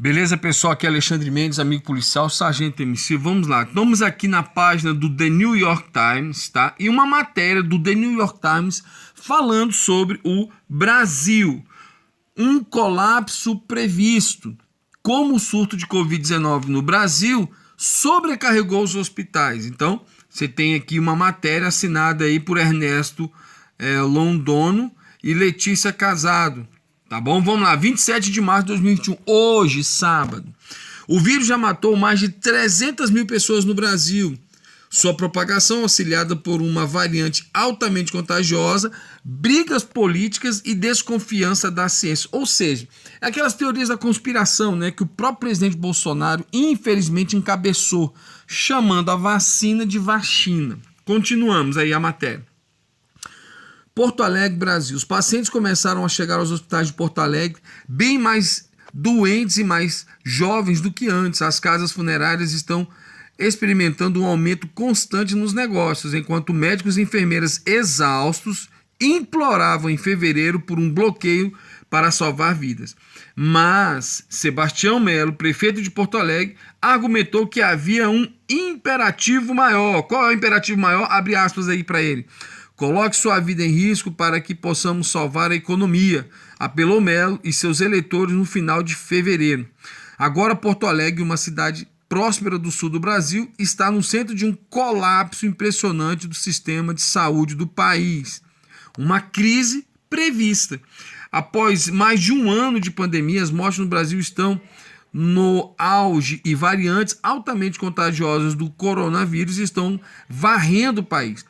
Beleza, pessoal? Aqui é Alexandre Mendes, amigo policial, sargento MC. Vamos lá. Estamos aqui na página do The New York Times, tá? E uma matéria do The New York Times falando sobre o Brasil. Um colapso previsto. Como o surto de Covid-19 no Brasil sobrecarregou os hospitais. Então, você tem aqui uma matéria assinada aí por Ernesto Londono e Letícia Casado. Tá bom? Vamos lá, 27 de março de 2021, hoje, sábado. O vírus já matou mais de 300 mil pessoas no Brasil. Sua propagação auxiliada por uma variante altamente contagiosa, brigas políticas e desconfiança da ciência. Ou seja, aquelas teorias da conspiração, né, que o próprio presidente Bolsonaro, infelizmente, encabeçou, chamando a vacina de vacina. Continuamos aí a matéria. Porto Alegre, Brasil. Os pacientes começaram a chegar aos hospitais de Porto Alegre bem mais doentes e mais jovens do que antes. As casas funerárias estão experimentando um aumento constante nos negócios, enquanto médicos e enfermeiras exaustos imploravam em fevereiro por um bloqueio para salvar vidas. Mas Sebastião Melo, prefeito de Porto Alegre, argumentou que havia um imperativo maior. Qual é o imperativo maior? Abre aspas aí para ele. Coloque sua vida em risco para que possamos salvar a economia, apelou Melo e seus eleitores no final de fevereiro. Agora Porto Alegre, uma cidade próspera do sul do Brasil, está no centro de um colapso impressionante do sistema de saúde do país. Uma crise prevista. Após mais de um ano de pandemia, as mortes no Brasil estão no auge e variantes altamente contagiosas do coronavírus estão varrendo o país,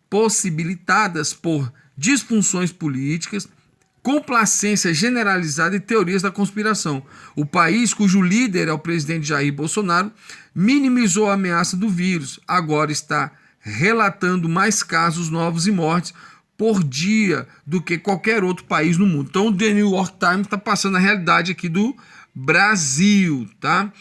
possibilitadas por disfunções políticas, complacência generalizada e teorias da conspiração. O país, cujo líder é o presidente Jair Bolsonaro, minimizou a ameaça do vírus. Agora está relatando mais casos novos e mortes por dia do que qualquer outro país no mundo. Então o The New York Times está passando a realidade aqui do Brasil, tá?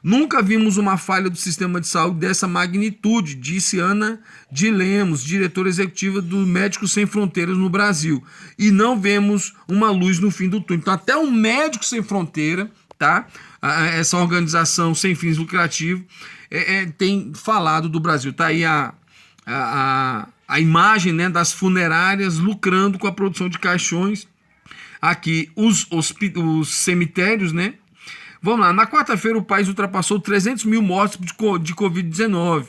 Nunca vimos uma falha do sistema de saúde dessa magnitude, disse Ana de Lemos, diretora executiva do Médicos Sem Fronteiras no Brasil. E não vemos uma luz no fim do túnel. Então, até o Médicos Sem Fronteira, tá? Essa organização sem fins lucrativos, tem falado do Brasil. Tá aí a imagem, né, das funerárias lucrando com a produção de caixões. Aqui, os cemitérios, né? Vamos lá, na quarta-feira o país ultrapassou 300 mil mortes de Covid-19,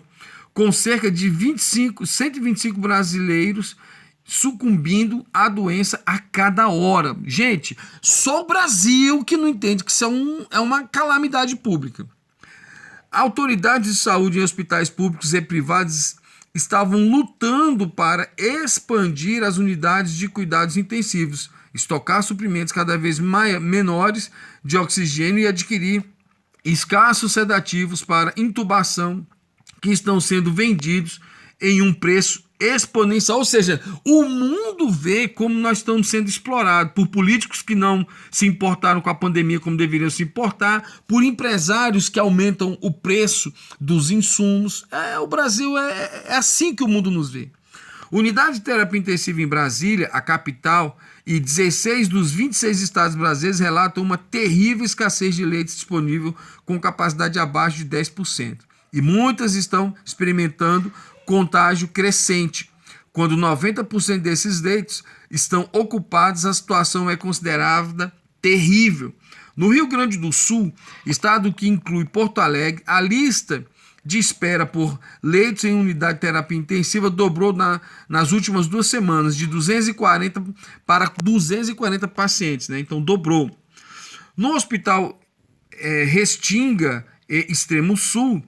com cerca de 125 brasileiros sucumbindo à doença a cada hora. Gente, só o Brasil que não entende que isso é uma calamidade pública. Autoridades de saúde em hospitais públicos e privados estavam lutando para expandir as unidades de cuidados intensivos, estocar suprimentos cada vez menores de oxigênio e adquirir escassos sedativos para intubação que estão sendo vendidos em um preço exponencial. Ou seja, o mundo vê como nós estamos sendo explorados por políticos que não se importaram com a pandemia como deveriam se importar, por empresários que aumentam o preço dos insumos. O Brasil é assim que o mundo nos vê. Unidade de terapia intensiva em Brasília, a capital, e 16 dos 26 estados brasileiros relatam uma terrível escassez de leitos disponível com capacidade abaixo de 10%. E muitas estão experimentando contágio crescente. Quando 90% desses leitos estão ocupados, a situação é considerada terrível. No Rio Grande do Sul, estado que inclui Porto Alegre, a lista de espera por leitos em unidade de terapia intensiva dobrou nas últimas 2 semanas, de 240 para 240 pacientes, né? Então dobrou. No hospital Restinga, Extremo Sul,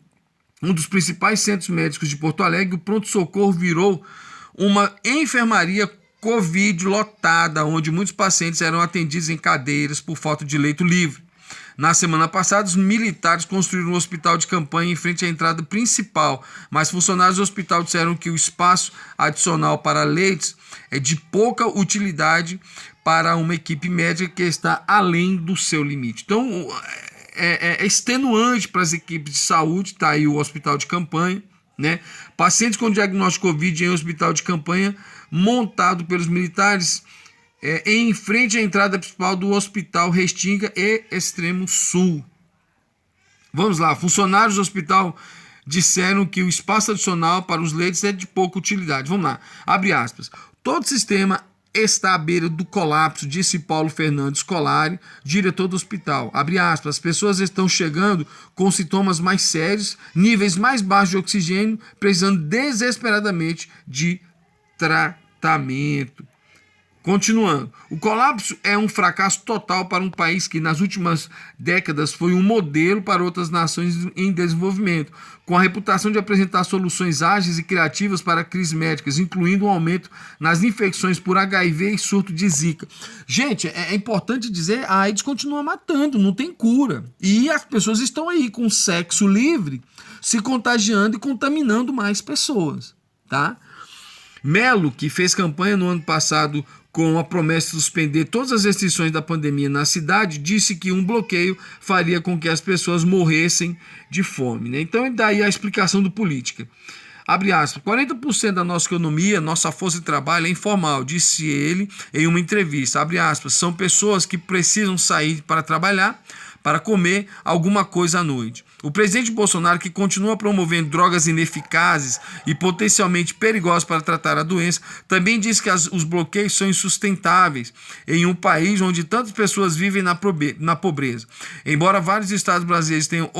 um dos principais centros médicos de Porto Alegre, o pronto-socorro virou uma enfermaria Covid lotada, onde muitos pacientes eram atendidos em cadeiras por falta de leito livre. Na semana passada, os militares construíram um hospital de campanha em frente à entrada principal, mas funcionários do hospital disseram que o espaço adicional para leitos é de pouca utilidade para uma equipe médica que está além do seu limite. Então, é extenuante para as equipes de saúde, está aí o hospital de campanha, né? Pacientes com diagnóstico Covid em hospital de campanha montado pelos militares em frente à entrada principal do Hospital Restinga e Extremo Sul. Vamos lá, funcionários do hospital disseram que o espaço adicional para os leitos é de pouca utilidade. Vamos lá, abre aspas. Todo sistema está à beira do colapso, disse Paulo Fernandes Scolari, diretor do hospital. Abre aspas, as pessoas estão chegando com sintomas mais sérios, níveis mais baixos de oxigênio, precisando desesperadamente de tratamento. Continuando, o colapso é um fracasso total para um país que nas últimas décadas foi um modelo para outras nações em desenvolvimento, com a reputação de apresentar soluções ágeis e criativas para crises médicas, incluindo um aumento nas infecções por HIV e surto de Zika. Gente, é importante dizer, a AIDS continua matando, não tem cura. E as pessoas estão aí com sexo livre, se contagiando e contaminando mais pessoas, tá? Melo, que fez campanha no ano passado com a promessa de suspender todas as restrições da pandemia na cidade, disse que um bloqueio faria com que as pessoas morressem de fome, né? Então, daí a explicação do política. Abre aspas, 40% da nossa economia, nossa força de trabalho é informal, disse ele em uma entrevista. Abre aspas, são pessoas que precisam sair para trabalhar, para comer alguma coisa à noite. O presidente Bolsonaro, que continua promovendo drogas ineficazes e potencialmente perigosas para tratar a doença, também diz que os bloqueios são insustentáveis em um país onde tantas pessoas vivem na pobreza. Embora vários estados brasileiros tenham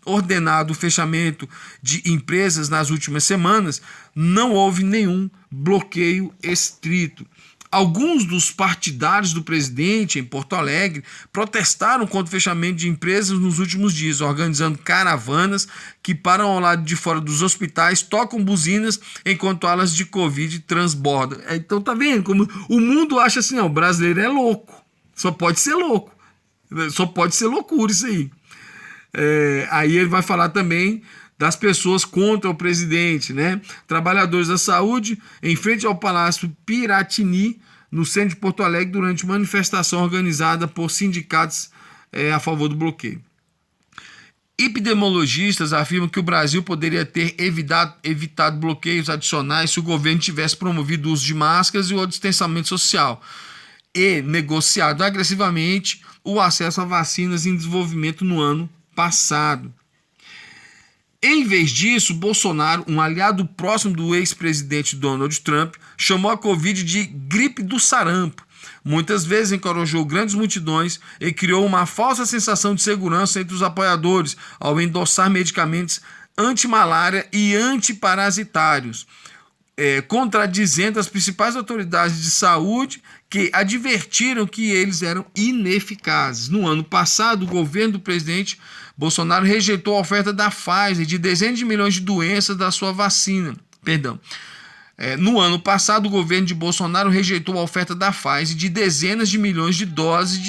ordenado o fechamento de empresas nas últimas semanas, não houve nenhum bloqueio estrito. Alguns dos partidários do presidente em Porto Alegre protestaram contra o fechamento de empresas nos últimos dias, organizando caravanas que param ao lado de fora dos hospitais, tocam buzinas enquanto alas de Covid transbordam. Então tá vendo como o mundo acha assim, não, o brasileiro é louco, só pode ser louco, só pode ser loucura isso aí. Aí ele vai falar também das pessoas contra o presidente, né? Trabalhadores da saúde em frente ao Palácio Piratini, no centro de Porto Alegre, durante manifestação organizada por sindicatos a favor do bloqueio. Epidemiologistas afirmam que o Brasil poderia ter evitado bloqueios adicionais se o governo tivesse promovido o uso de máscaras e o distanciamento social e negociado agressivamente o acesso a vacinas em desenvolvimento no ano passado. Em vez disso, Bolsonaro, um aliado próximo do ex-presidente Donald Trump, chamou a Covid de gripe do sarampo. Muitas vezes encorajou grandes multidões e criou uma falsa sensação de segurança entre os apoiadores ao endossar medicamentos anti-malária e antiparasitários, contradizendo as principais autoridades de saúde que advertiram que eles eram ineficazes. No ano passado, o governo do presidente Bolsonaro rejeitou a oferta da Pfizer de dezenas de milhões de doenças da sua vacina. No ano passado, o governo de Bolsonaro rejeitou a oferta da Pfizer de dezenas de milhões de doses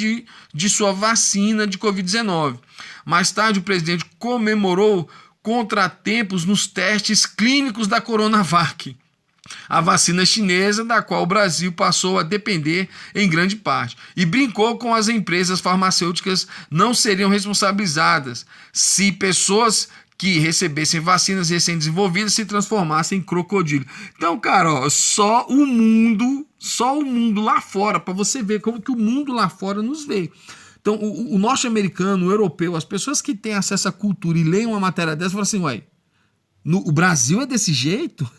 de sua vacina de Covid-19. Mais tarde, o presidente comemorou contratempos nos testes clínicos da Coronavac, a vacina chinesa, da qual o Brasil passou a depender em grande parte, e brincou com as empresas farmacêuticas não seriam responsabilizadas se pessoas que recebessem vacinas recém-desenvolvidas se transformassem em crocodilo. Então, cara, só o mundo lá fora, para você ver como que o mundo lá fora nos vê. Então, o norte-americano, o europeu, as pessoas que têm acesso à cultura e leem uma matéria dessa, falam assim, uai, o Brasil é desse jeito?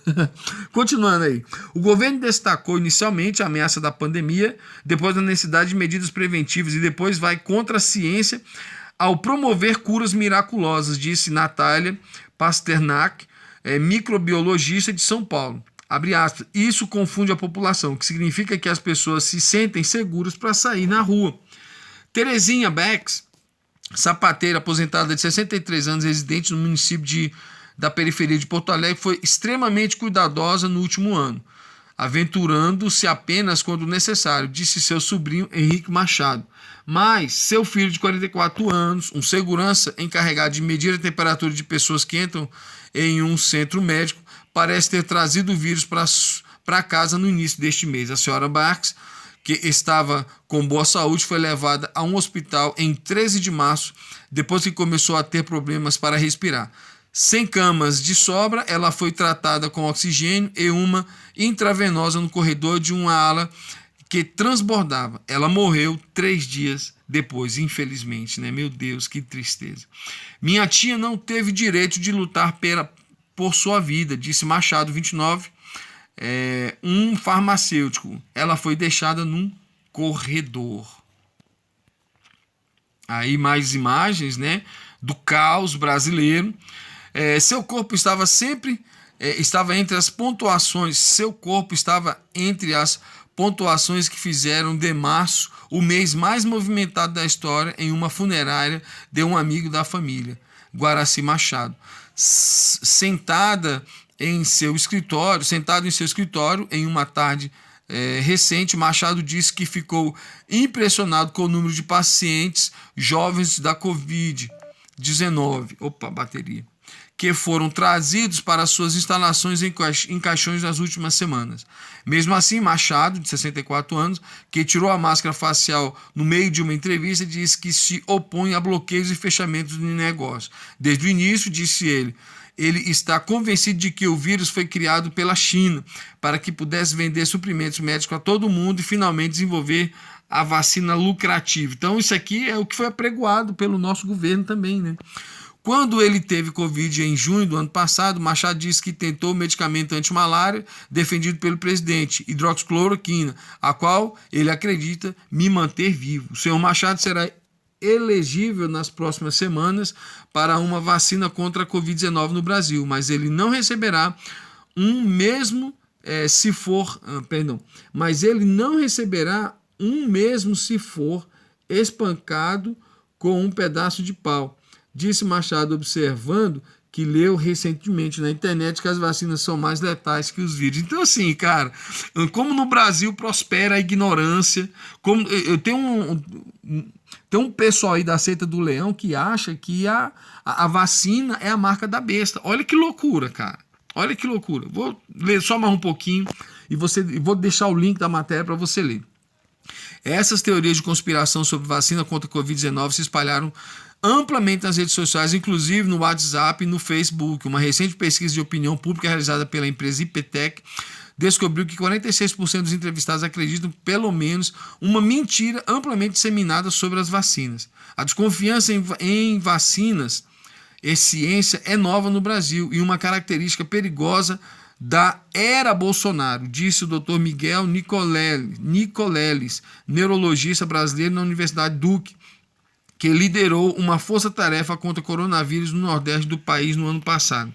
Continuando aí. O governo destacou inicialmente a ameaça da pandemia, depois a necessidade de medidas preventivas e depois vai contra a ciência ao promover curas miraculosas, disse Natália Pasternak, microbiologista de São Paulo. Abre aspas. Isso confunde a população, o que significa que as pessoas se sentem seguras para sair na rua. Terezinha Bex, sapateira aposentada de 63 anos, residente no município da periferia de Porto Alegre, foi extremamente cuidadosa no último ano, aventurando-se apenas quando necessário, disse seu sobrinho Henrique Machado. Mas seu filho de 44 anos, um segurança encarregado de medir a temperatura de pessoas que entram em um centro médico, parece ter trazido o vírus para casa no início deste mês. A senhora Barks, que estava com boa saúde, foi levada a um hospital em 13 de março, depois que começou a ter problemas para respirar. Sem camas de sobra, ela foi tratada com oxigênio e uma intravenosa no corredor de uma ala que transbordava. Ela morreu 3 dias depois, infelizmente, né? Meu Deus, que tristeza. Minha tia não teve direito de lutar por sua vida, disse Machado, 29, um farmacêutico. Ela foi deixada num corredor. Aí mais imagens, né, do caos brasileiro. Seu corpo estava sempre estava entre as pontuações. Seu corpo estava entre as pontuações que fizeram de março o mês mais movimentado da história em uma funerária de um amigo da família, Guaraci Machado. Sentado em seu escritório, em uma tarde recente, Machado disse que ficou impressionado com o número de pacientes jovens da Covid-19, que foram trazidos para suas instalações em caixões nas últimas semanas. Mesmo assim, Machado, de 64 anos, que tirou a máscara facial no meio de uma entrevista, disse que se opõe a bloqueios e fechamentos de negócio. Desde o início, disse ele está convencido de que o vírus foi criado pela China para que pudesse vender suprimentos médicos a todo mundo e finalmente desenvolver a vacina lucrativa. Então isso aqui é o que foi apregoado pelo nosso governo também, né? Quando ele teve Covid em junho do ano passado, Machado disse que tentou o medicamento anti-malária defendido pelo presidente, hidroxicloroquina, a qual ele acredita me manter vivo. O senhor Machado será elegível nas próximas semanas para uma vacina contra a Covid-19 no Brasil, mas ele não receberá mas ele não receberá mesmo se for espancado com um pedaço de pau, disse Machado, observando que leu recentemente na internet que as vacinas são mais letais que os vírus. Então, assim, cara, como no Brasil prospera a ignorância, como eu tenho um pessoal aí da seita do leão que acha que a vacina é a marca da besta. Olha que loucura, cara. Olha que loucura. Vou ler só mais um pouquinho e vou deixar o link da matéria para você ler. Essas teorias de conspiração sobre vacina contra a Covid-19 se espalharam amplamente nas redes sociais, inclusive no WhatsApp e no Facebook. Uma recente pesquisa de opinião pública realizada pela empresa IPTEC descobriu que 46% dos entrevistados acreditam pelo menos uma mentira amplamente disseminada sobre as vacinas. A desconfiança em vacinas e ciência é nova no Brasil e uma característica perigosa da era Bolsonaro, disse o Dr. Miguel Nicoleles, neurologista brasileiro na Universidade Duke, que liderou uma força-tarefa contra o coronavírus no Nordeste do país no ano passado.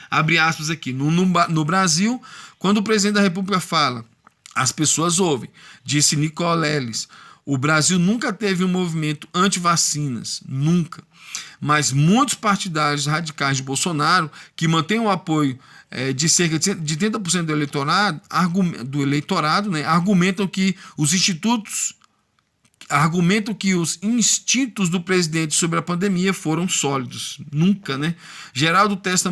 Abre aspas aqui. No Brasil, quando o presidente da República fala, as pessoas ouvem, disse Nicoleles. O Brasil nunca teve um movimento anti-vacinas, nunca. Mas muitos partidários radicais de Bolsonaro, que mantêm o apoio de cerca de 30% do eleitorado, né, argumentam que os instintos do presidente sobre a pandemia foram sólidos. Nunca, né? Geraldo Testa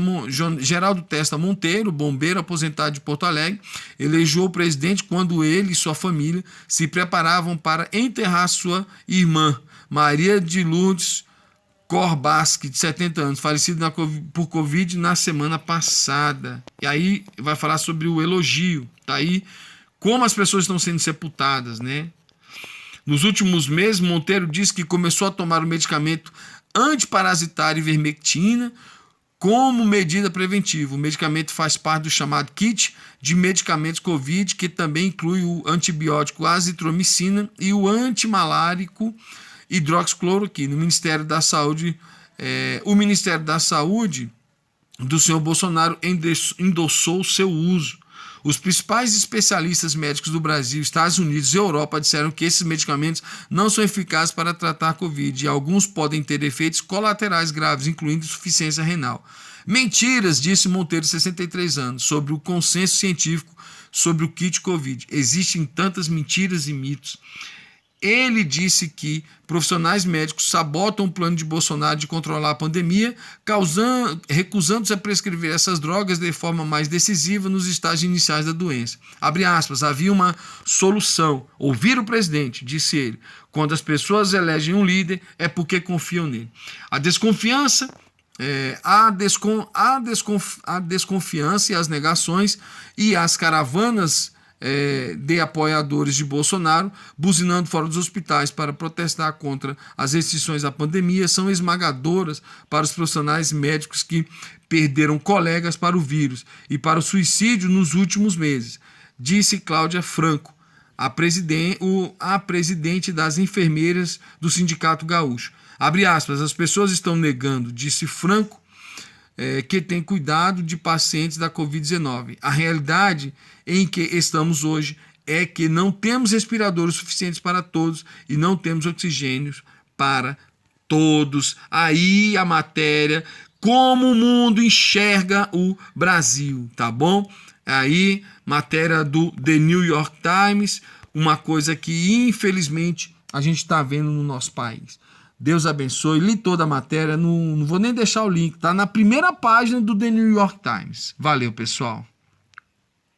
Monteiro, bombeiro aposentado de Porto Alegre, elegeu o presidente quando ele e sua família se preparavam para enterrar sua irmã, Maria de Lourdes Corbaski, de 70 anos, falecida por Covid na semana passada. E aí vai falar sobre o elogio. Tá aí como as pessoas estão sendo sepultadas, né? Nos últimos meses, Monteiro disse que começou a tomar o medicamento antiparasitário ivermectina como medida preventiva. O medicamento faz parte do chamado kit de medicamentos Covid, que também inclui o antibiótico azitromicina e o antimalárico hidroxicloroquina. O Ministério da Saúde do senhor Bolsonaro endossou o seu uso. Os principais especialistas médicos do Brasil, Estados Unidos e Europa disseram que esses medicamentos não são eficazes para tratar a Covid e alguns podem ter efeitos colaterais graves, incluindo insuficiência renal. Mentiras, disse Monteiro, 63 anos, sobre o consenso científico sobre o kit Covid. Existem tantas mentiras e mitos. Ele disse que profissionais médicos sabotam o plano de Bolsonaro de controlar a pandemia, recusando-se a prescrever essas drogas de forma mais decisiva nos estágios iniciais da doença. Abre aspas, havia uma solução. Ouvir o presidente, disse ele. Quando as pessoas elegem um líder, é porque confiam nele. A desconfiança e as negações e as caravanas de apoiadores de Bolsonaro, buzinando fora dos hospitais para protestar contra as restrições à pandemia, são esmagadoras para os profissionais médicos que perderam colegas para o vírus e para o suicídio nos últimos meses, disse Cláudia Franco, a presidente das enfermeiras do Sindicato Gaúcho. Abre aspas, as pessoas estão negando, disse Franco, que tem cuidado de pacientes da Covid-19. A realidade em que estamos hoje é que não temos respiradores suficientes para todos e não temos oxigênio para todos. Aí a matéria, como o mundo enxerga o Brasil, tá bom? Aí, matéria do The New York Times, uma coisa que infelizmente a gente está vendo no nosso país. Deus abençoe, li toda a matéria, não vou nem deixar o link, tá na primeira página do The New York Times. Valeu, pessoal.